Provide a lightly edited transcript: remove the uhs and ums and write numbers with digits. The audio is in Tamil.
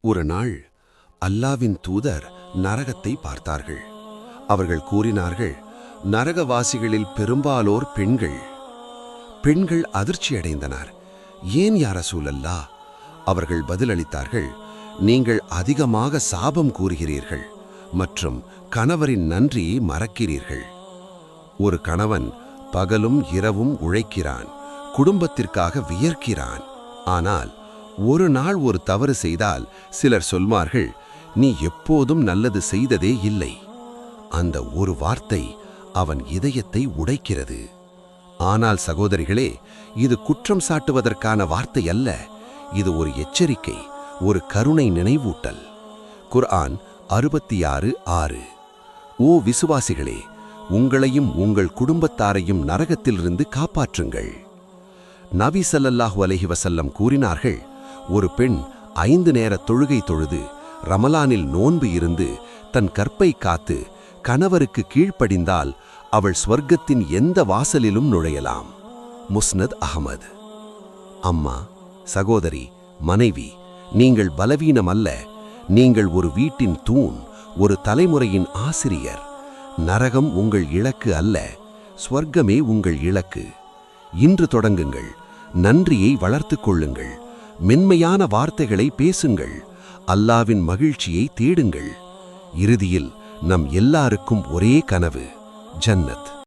ஒரு நாள் அல்லாவின் தூதர் நரகத்தை பார்த்தார்கள். அவர்கள் கூறினார்கள், நரகவாசிகளில் பெரும்பாலோர் பெண்கள். பெண்கள் அதிர்ச்சியடைந்தனர். ஏன் யா ரசூலல்லாஹ்? அவர்கள் பதிலளித்தார்கள், நீங்கள் அதிகமாக சாபம் கூறுகிறீர்கள் மற்றும் கணவரின் நன்றியை மறக்கிறீர்கள். ஒரு கணவன் பகலும் இரவும் உழைக்கிறான், குடும்பத்திற்காக வியர்க்கிறான். ஆனால் ஒரு நாள் ஒரு தவறு செய்தால் சிலர் சொல்வார்கள், நீ எப்போதும் நல்லது செய்ததே இல்லை. அந்த ஒரு வார்த்தை அவன் இதயத்தை உடைக்கிறது. ஆனால் சகோதரிகளே, இது குற்றம் சாட்டுவதற்கான வார்த்தை அல்ல. இது ஒரு எச்சரிக்கை, ஒரு கருணை நினைவூட்டல். குர்ஆன் 66:6. ஓ விசுவாசிகளே, உங்களையும் உங்கள் குடும்பத்தாரையும் நரகத்திலிருந்து காப்பாற்றுங்கள். நபி ஸல்லல்லாஹு அலைஹி வஸல்லம் கூறினார்கள், ஒரு பெண் 5 நேர தொழுகை தொழுது ரமலானில் நோன்பு இருந்து தன் கற்பை காத்து கணவருக்கு கீழ்ப்படிந்தால் அவள் ஸ்வர்க்கத்தின் எந்த வாசலிலும் நுழையலாம். முஸ்னத் அஹ்மத். அம்மா, சகோதரி, மனைவி, நீங்கள் பலவீனம் அல்ல. நீங்கள் ஒரு வீட்டின் தூண், ஒரு தலைமுறையின் ஆசிரியர். நரகம் உங்கள் இலக்கு அல்ல, ஸ்வர்க்கமே உங்கள் இலக்கு. இன்று தொடங்குங்கள். நன்றியை வளர்த்துக் கொள்ளுங்கள். மென்மையான வார்த்தைகளை பேசுங்கள். அல்லாவின் மகிழ்ச்சியை தேடுங்கள். இறுதியில் நம் எல்லாருக்கும் ஒரே கனவு, ஜன்னத்.